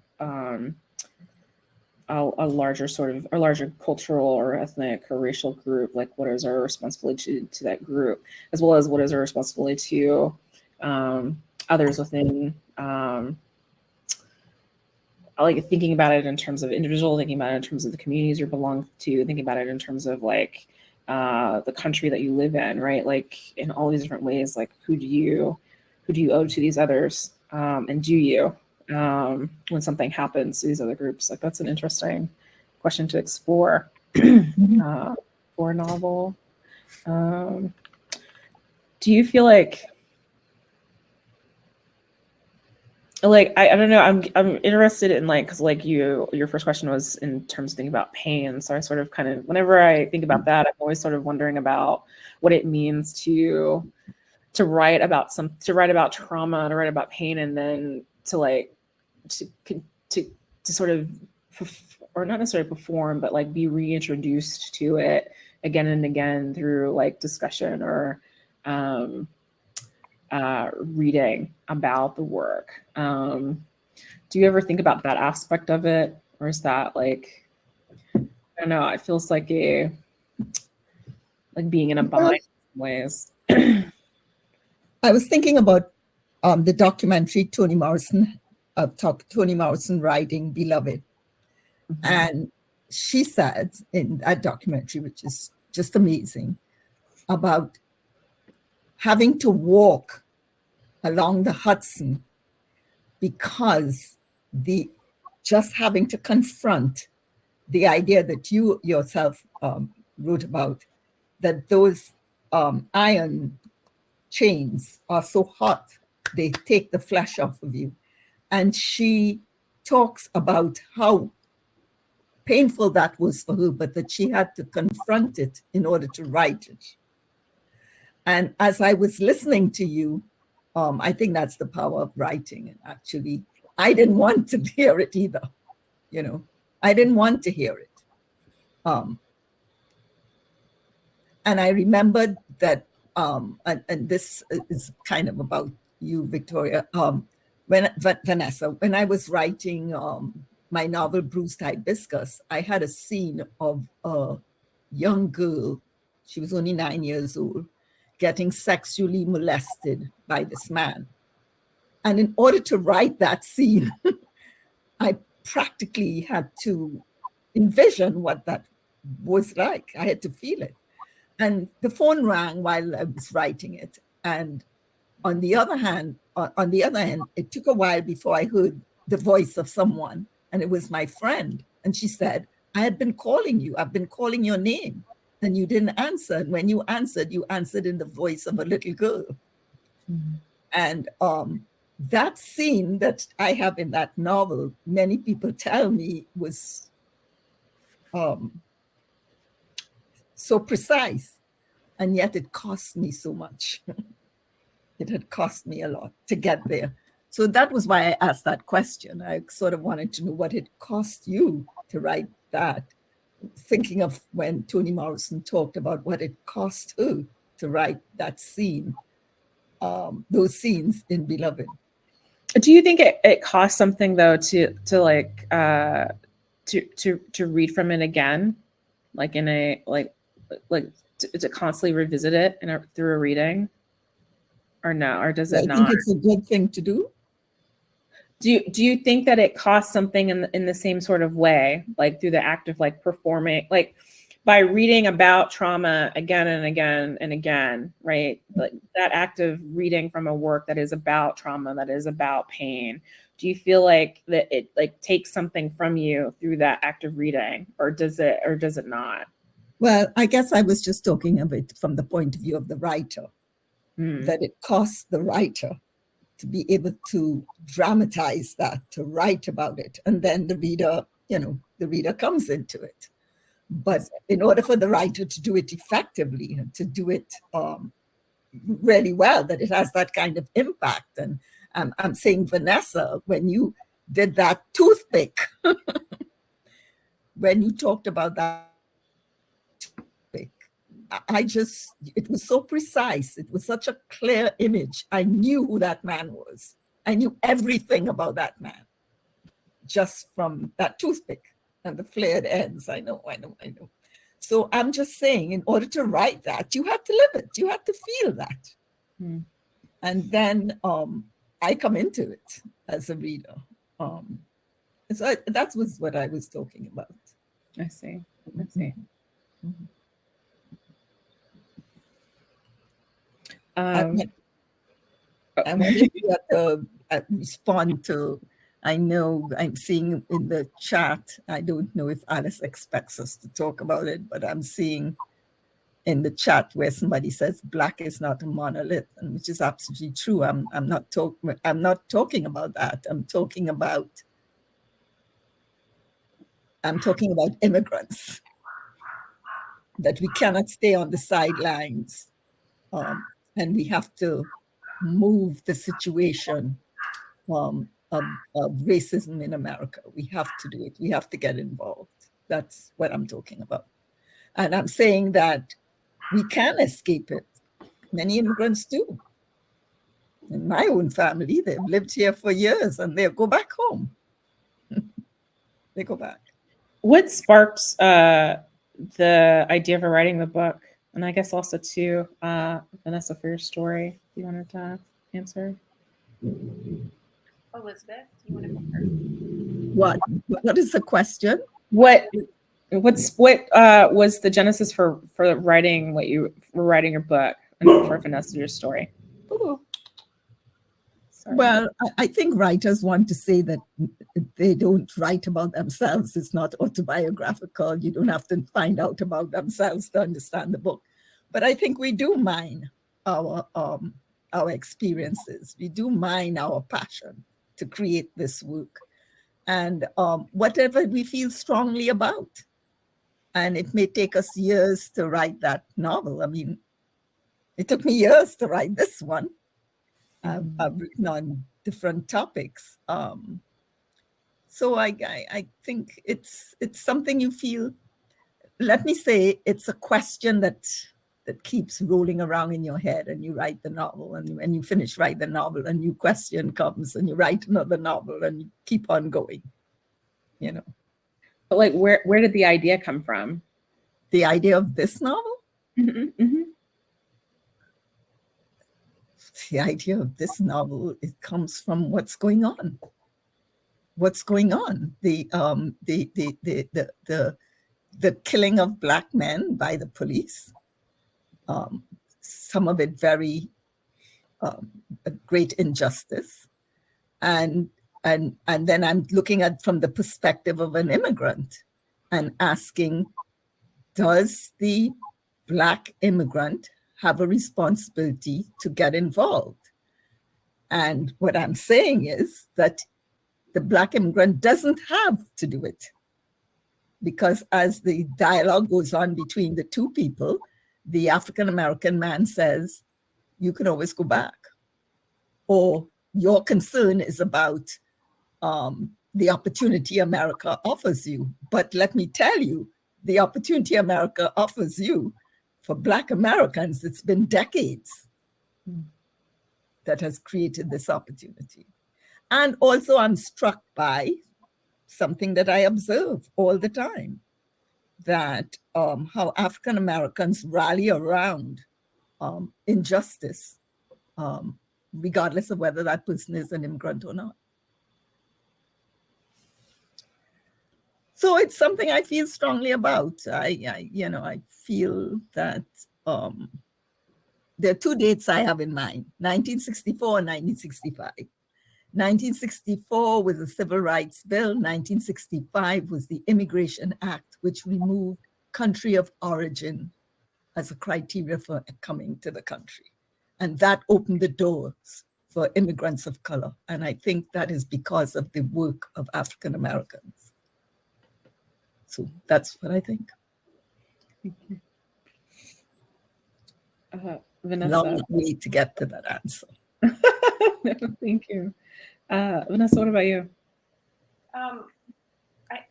a larger sort of a larger cultural or ethnic or racial group, like what is our responsibility to that group, as well as what is our responsibility to others within. I like thinking about it in terms of individual, thinking about it in terms of the communities you belong to, thinking about it in terms of like the country that you live in, right? Like in all these different ways, like who do you owe to these others, and do you when something happens to these other groups? Like that's an interesting question to explore for a novel. Do you feel like I don't know, I'm interested in like, because like your first question was in terms of thinking about pain, so I sort of kind of, whenever I think about that, I'm always sort of wondering about what it means to write about trauma, to write about pain, and then to like to sort of, or not necessarily perform, but like be reintroduced to it again and again through like discussion or reading about the work. Do you ever think about that aspect of it, or is that like, I don't know, it feels like like being in a bind in some ways. I was thinking about the documentary Toni Morrison writing Beloved. Mm-hmm. And she said in that documentary, which is just amazing, about having to walk along the Hudson because just having to confront the idea that you yourself wrote about, that those iron chains are so hot, they take the flesh off of you. And she talks about how painful that was for her, but that she had to confront it in order to write it. And as I was listening to you, I think that's the power of writing. And actually, I didn't want to hear it either. I didn't want to hear it. And I remembered that, and this is kind of about you, Victoria, Vanessa, when I was writing my novel, Bruised Hibiscus, I had a scene of a young girl, she was only 9 years old, getting sexually molested by this man. And in order to write that scene, I practically had to envision what that was like. I had to feel it. And the phone rang while I was writing it. And on the other hand, it took a while before I heard the voice of someone, and it was my friend. And she said, I had been calling you. I've been calling your name, and you didn't answer. And when you answered in the voice of a little girl. Mm-hmm. And that scene that I have in that novel, many people tell me was so precise, and yet it cost me so much. It had cost me a lot to get there. So that was why I asked that question. I sort of wanted to know what it cost you to write that, thinking of when Toni Morrison talked about what it cost her to write that scene, those scenes in Beloved. Do you think it costs something though to like to read from it again, like in a like to constantly revisit it through a reading, or no, or does it not? I think it's a good thing to do. Do you think that it costs something in the same sort of way, like through the act of like performing, like by reading about trauma again and again and again, right? Like that act of reading from a work that is about trauma, that is about pain. Do you feel like that it like takes something from you through that act of reading, or does it not? Well, I guess I was just talking of it from the point of view of the writer, that it costs the writer to be able to dramatize that, to write about it. And then the reader comes into it. But in order for the writer to do it effectively and to do it really well, that it has that kind of impact. And I'm saying, Vanessa, when you did that toothpick, when you talked about that toothpick, it was so precise. It was such a clear image. I knew who that man was. I knew everything about that man just from that toothpick. and the flared ends. I know. So I'm just saying, in order to write that, you had to live it. You had to feel that. Mm. And then I come into it as a reader. So that was what I was talking about. I see. I see. Mhm. I wanted to respond to, I know I'm seeing in the chat, I don't know if Alice expects us to talk about it, but I'm seeing in the chat where somebody says Black is not a monolith, and which is absolutely true. I'm not talking about that. I'm talking about immigrants, that we cannot stay on the sidelines, and we have to move the situation of racism in America. We have to do it. We have to get involved. That's what I'm talking about. And I'm saying that we can escape it. Many immigrants do. In my own family, they've lived here for years and they'll go back home. They go back. What sparked the idea for writing the book? And I guess also too, Vanessa, for your story, you wanted to answer? Elizabeth, you want to go first? What is the question? What was the genesis for writing your book and for Vanessa, your story? Ooh. Sorry. Well, I think writers want to say that they don't write about themselves. It's not autobiographical. You don't have to find out about themselves to understand the book. But I think we do mine our experiences. We do mine our passion to create this work. And whatever we feel strongly about. And it may take us years to write that novel. I mean, it took me years to write this one. I've written on different topics. So I think it's something you feel. Let me say, it's a question that keeps rolling around in your head, and you write the novel, and when you finish write the novel, a new question comes, and you write another novel, and you keep on going. You know. But like, where did the idea come from? The idea of this novel? Mm-hmm, mm-hmm. The idea of this novel, it comes from what's going on. What's going on? The killing of Black men by the police. Some of it very a great injustice, and then I'm looking at from the perspective of an immigrant and asking, does the Black immigrant have a responsibility to get involved? And what I'm saying is that the Black immigrant doesn't have to do it, because as the dialogue goes on between the two people, the African-American man says, you can always go back, or your concern is about the opportunity America offers you. But let me tell you, the opportunity America offers you, for Black Americans, it's been decades that has created this opportunity. And also I'm struck by something that I observe all the time, that how African Americans rally around injustice, regardless of whether that person is an immigrant or not. So it's something I feel strongly about. I feel that there are two dates I have in mind, 1964 and 1965. 1964 was the Civil Rights Bill. 1965 was the Immigration Act, which removed country of origin as a criteria for coming to the country. And that opened the doors for immigrants of color. And I think that is because of the work of African Americans. So that's what I think. Vanessa. Long way to get to that answer. No, thank you. Vanessa, what about you?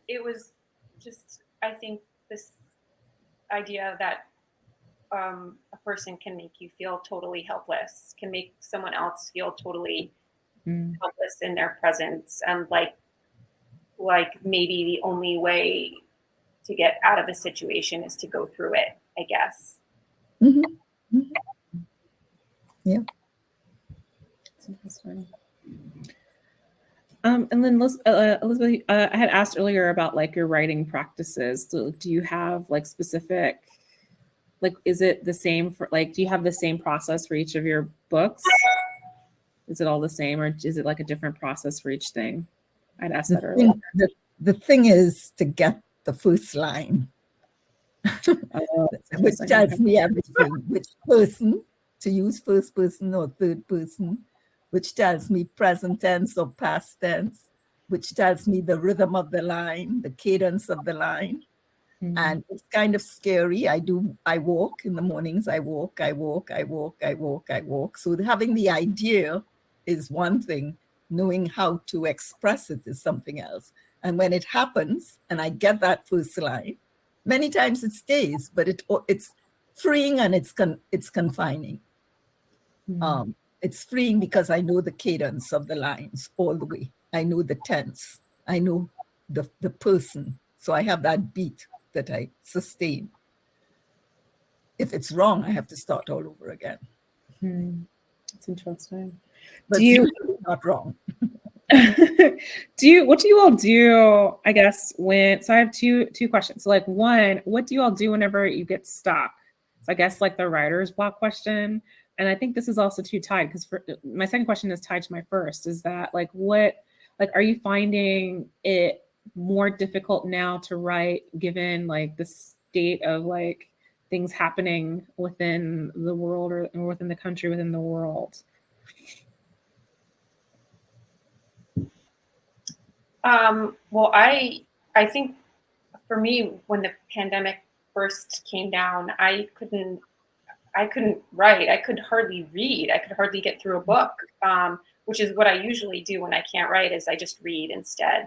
It was just, I think, this idea that a person can make you feel totally helpless, can make someone else feel totally helpless in their presence, and like like maybe the only way to get out of a situation is to go through it, I guess. Mm-hmm. Mm-hmm. Yeah. That's interesting. And then Elizabeth, I had asked earlier about like your writing practices. So do you have like specific, like, is it the same for like, do you have the same process for each of your books? Is it all the same, or is it like a different process for each thing? I'd asked that earlier. The thing is to get the first line, which tells me everything. Which person to use, first person or third person, which tells me present tense or past tense, which tells me the rhythm of the line, the cadence of the line. Mm-hmm. And it's kind of scary. I walk in the mornings, I walk. So having the idea is one thing, knowing how to express it is something else. And when it happens and I get that first line, many times it stays, but it's freeing and it's confining. Mm-hmm. It's freeing because I know the cadence of the lines all the way. I know the tense. I know the person. So I have that beat that I sustain. If it's wrong, I have to start all over again. That's interesting. But it's usually not wrong. What do you all do, I guess, so I have two questions. So like one, what do you all do whenever you get stuck? So I guess like the writer's block question. And I think this is also too tied, because my second question is tied to my first, is that like are you finding it more difficult now to write given like the state of like things happening within the world or within the country, within the world? Well, I think for me, when the pandemic first came down, I couldn't write. I could hardly read. I could hardly get through a book, which is what I usually do when I can't write, is I just read instead.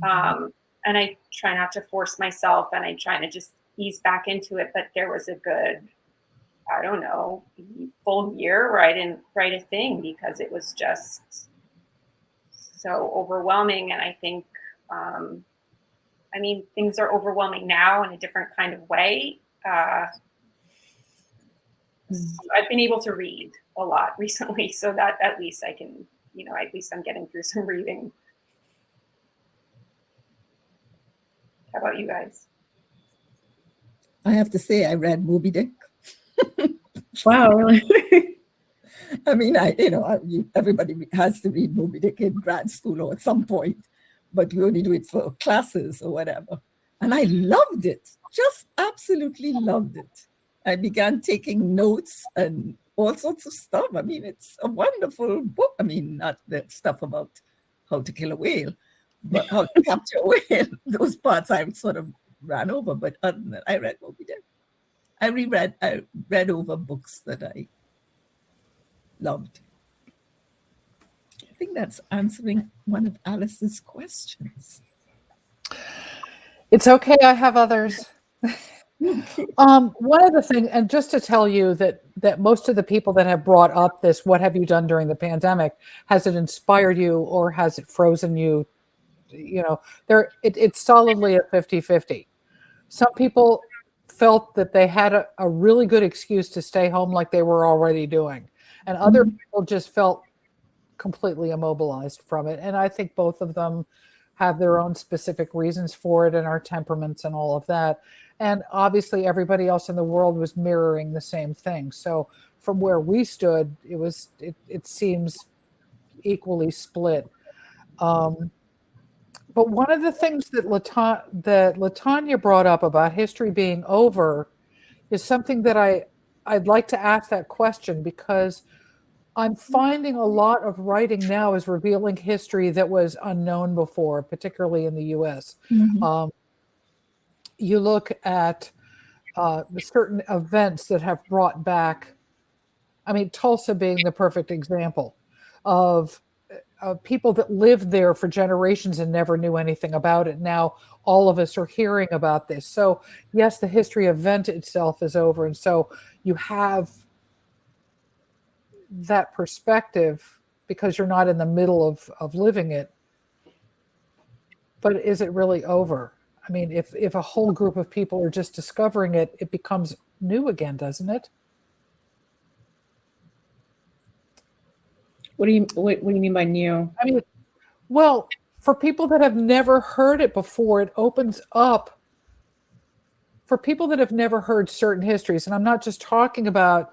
And I try not to force myself, and I try to just ease back into it. But there was a good, I don't know, full year where I didn't write a thing because it was just so overwhelming. And I think, I mean, things are overwhelming now in a different kind of way. I've been able to read a lot recently, so that at least I can, at least I'm getting through some reading. How about you guys? I have to say, I read Moby Dick. Wow, really? I mean, everybody has to read Moby Dick in grad school or at some point, but we only do it for classes or whatever. And I loved it, just absolutely loved it. I began taking notes and all sorts of stuff. I mean, it's a wonderful book. I mean, not the stuff about how to kill a whale, but how to capture a whale. Those parts I sort of ran over, but other than that, I read Moby Dick. I read over books that I loved. I think that's answering one of Alice's questions. It's okay, I have others. One of the things, and just to tell you that most of the people that have brought up this, what have you done during the pandemic, has it inspired you or has it frozen you? It's solidly a 50-50. Some people felt that they had a really good excuse to stay home like they were already doing. And other people just felt completely immobilized from it. And I think both of them have their own specific reasons for it and our temperaments and all of that. And obviously everybody else in the world was mirroring the same thing. So from where we stood, it seems equally split. But one of the things that LaTanya brought up about history being over is something that I'd like to ask that question, because I'm finding a lot of writing now is revealing history that was unknown before, particularly in the US. Mm-hmm. You look at certain events that have brought back, I mean, Tulsa being the perfect example of people that lived there for generations and never knew anything about it. Now all of us are hearing about this. So yes, the history event itself is over. And so you have that perspective because you're not in the middle of living it. but is it really over? I mean, if a whole group of people are just discovering it, it becomes new again, doesn't it? What do you mean by new? I mean, well, for people that have never heard it before, it opens up for people that have never heard certain histories. And I'm not just talking about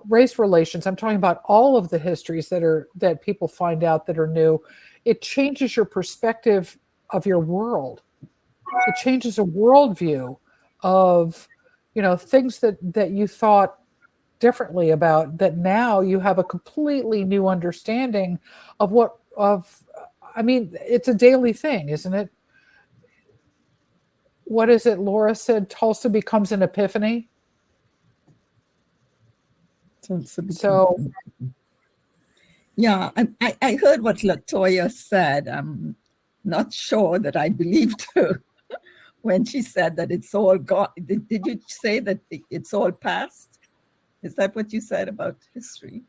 race relations. I'm talking about all of the histories that people find out that are new. It changes your perspective of your world. It changes a worldview of, things that you thought differently about, that now you have a completely new understanding of it's a daily thing, isn't it? What is it Laura said? Tulsa becomes an epiphany. So yeah, I heard what LaToya said. I'm not sure that I believed her when she said that it's all gone. Did you say that it's all past? Is that what you said about history?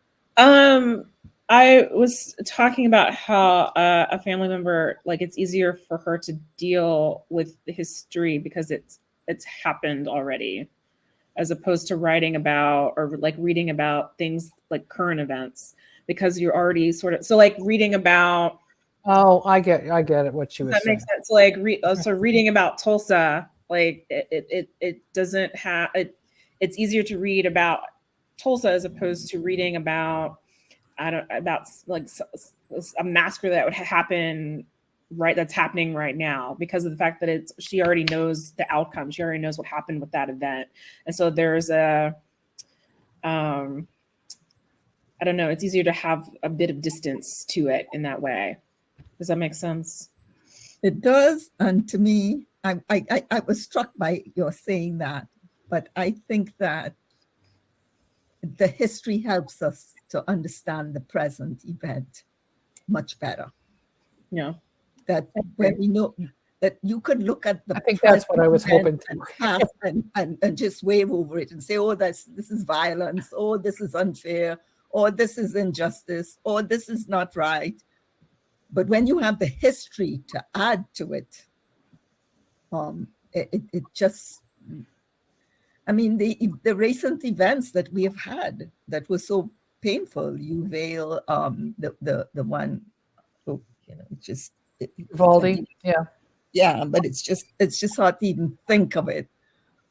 I was talking about how a family member, like, it's easier for her to deal with the history because it's happened already, as opposed to writing about or like reading about things like current events, because you're already sort of, so like reading about. Oh, I get it. What she was that saying. Makes sense. Like so reading about Tulsa, like it doesn't have it. It's easier to read about Tulsa as opposed to reading about like a massacre that would happen that's happening right now, because of the fact that she already knows the outcome. She already knows what happened with that event. And so there's I don't know, it's easier to have a bit of distance to it in that way. Does that make sense? It does. And to me, I was struck by your saying that, but I think that the history helps us to understand the present event much better. Yeah. That when we know that you could look at the I think that's what I was hoping for. and just wave over it and say, oh, this is violence, or this is unfair, or this is injustice, or this is not right. But when you have the history to add to it, it just, I mean, the recent events that we have had that were so painful, Uvalde, the one, just Uvalde, yeah, but it's just hard to even think of it.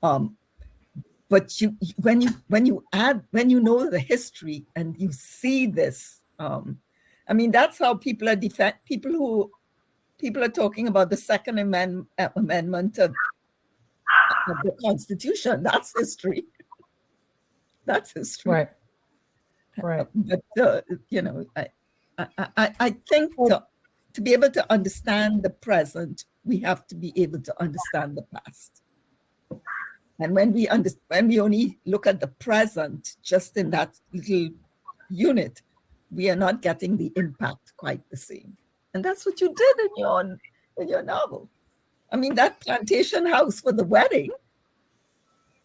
But when you know the history and you see this, I mean, that's how people are people are talking about the Second Amendment of the Constitution. That's history. That's history. Right. But I think to be able to understand the present, we have to be able to understand the past. And when we only look at the present, just in that little unit, we are not getting the impact quite the same. And that's what you did in your novel. I mean, that plantation house for the wedding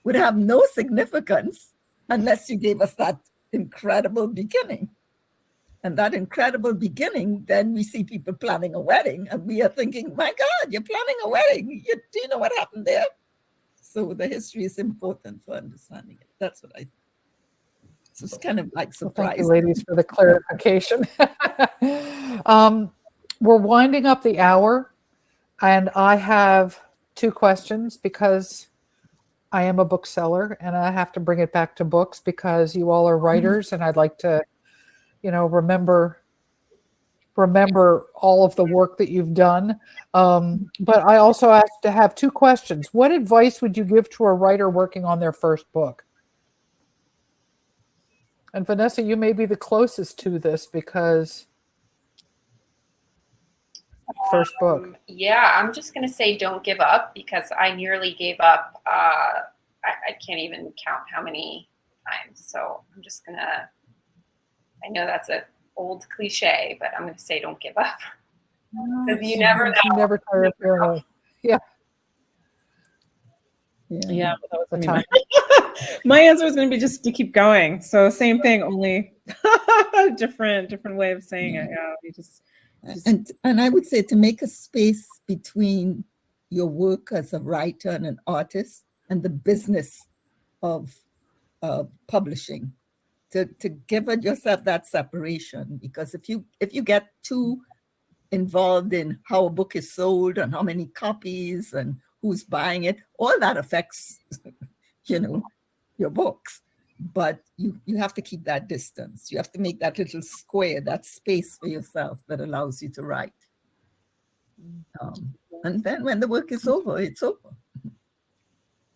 would have no significance unless you gave us that incredible beginning. And that incredible beginning, then we see people planning a wedding, and we are thinking, my God, you're planning a wedding. Do you know what happened there? So the history is important for understanding it. That's what I think. So it's kind of like surprise. Thank you, ladies, for the clarification. We're winding up the hour, and I have 2 questions because I am a bookseller and I have to bring it back to books because you all are writers, and I'd like to, remember all of the work that you've done. But I also have to have 2 questions. What advice would you give to a writer working on their first book? And Vanessa, you may be the closest to this because first book. Yeah, I'm just going to say don't give up, because I nearly gave up. I can't even count how many times. So I'm just going to, I know that's an old cliche, but I'm going to say don't give up. Because you never know. You never tire of feeling. Yeah. Yeah, that was gonna be my answer was going to be just to keep going. So same thing, only different way of saying it. Yeah, you just And I would say to make a space between your work as a writer and an artist and the business of publishing, to give yourself that separation, because if you get too involved in how a book is sold and how many copies and who's buying it, all that affects your books. But you have to keep that distance. You have to make that little square, that space for yourself that allows you to write. And then when the work is over, it's over.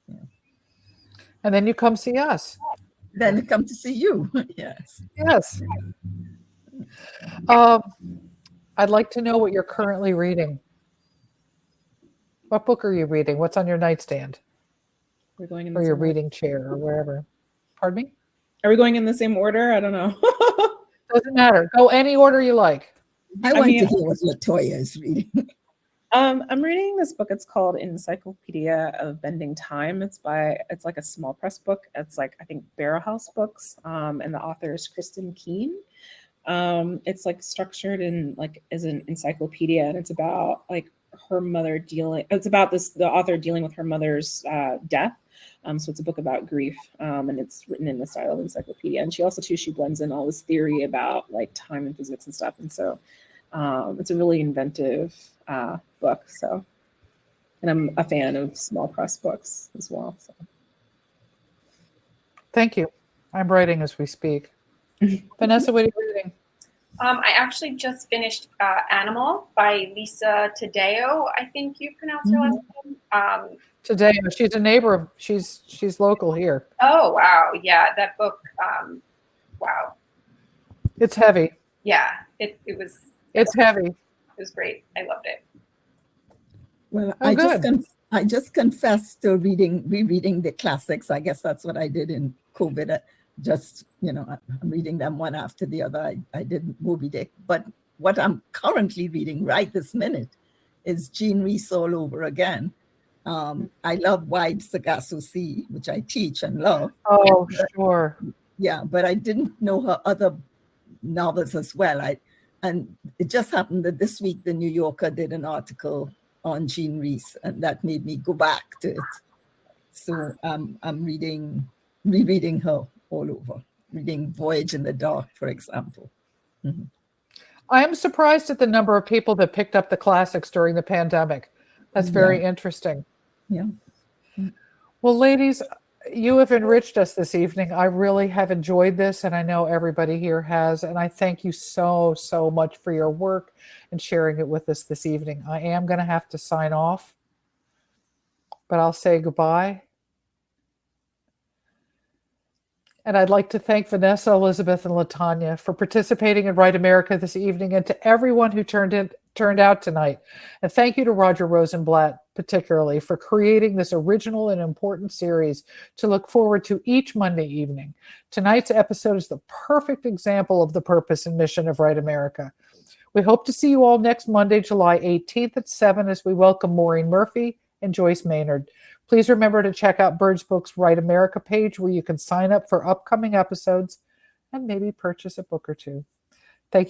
Yeah. And then you come see us. Then I come to see you. Yes. Yes. I'd like to know what you're currently reading. What book are you reading? What's on your nightstand? We're going in or your reading chair or wherever. Pardon me? Are we going in the same order? I don't know. Doesn't matter. Go any order you like. I want to hear what LaToya is reading. I'm reading this book. It's called Encyclopedia of Bending Time. It's like a small press book. It's like, I think, Barrow House Books. And the author is Kristen Keene. It's like structured in like as an encyclopedia, and it's about like her mother it's about the author dealing with her mother's death. So it's a book about grief, and it's written in the style of encyclopedia. And she also she blends in all this theory about like time and physics and stuff. And so it's a really inventive book. So, and I'm a fan of small press books as well. So. Thank you. I'm writing as we speak. Vanessa, what are you reading? I actually just finished Animal by Lisa Taddeo. I think you pronounce her last name. Taddeo. She's a neighbor. She's local here. Oh, wow. Yeah, that book. Wow. It's heavy. Yeah, it was. It's heavy. It was great. I loved it. Well, good. I just confessed to rereading the classics. I guess that's what I did in COVID. I'm reading them one after the other. I did Moby Dick. But what I'm currently reading right this minute is Jean Rhys all over again. I love Wide Sargasso Sea, which I teach and love. Oh, sure. Yeah, but I didn't know her other novels as well. And it just happened that this week the New Yorker did an article on Jean Rhys, and that made me go back to it. So I'm rereading her all over, reading Voyage in the Dark, for example. Mm-hmm. I am surprised at the number of people that picked up the classics during the pandemic. That's very interesting. Yeah. Well, ladies, you have enriched us this evening. I really have enjoyed this, and I know everybody here has. And I thank you so, so much for your work and sharing it with us this evening. I am going to have to sign off, but I'll say goodbye. And I'd like to thank Vanessa, Elizabeth, and LaTanya for participating in Write America this evening, and to everyone who turned out tonight. And thank you to Roger Rosenblatt, particularly, for creating this original and important series to look forward to each Monday evening. Tonight's episode is the perfect example of the purpose and mission of Write America. We hope to see you all next Monday, July 18th at 7 as we welcome Maureen Murphy and Joyce Maynard. Please remember to check out Birds Book's Write America page, where you can sign up for upcoming episodes and maybe purchase a book or two. Thank you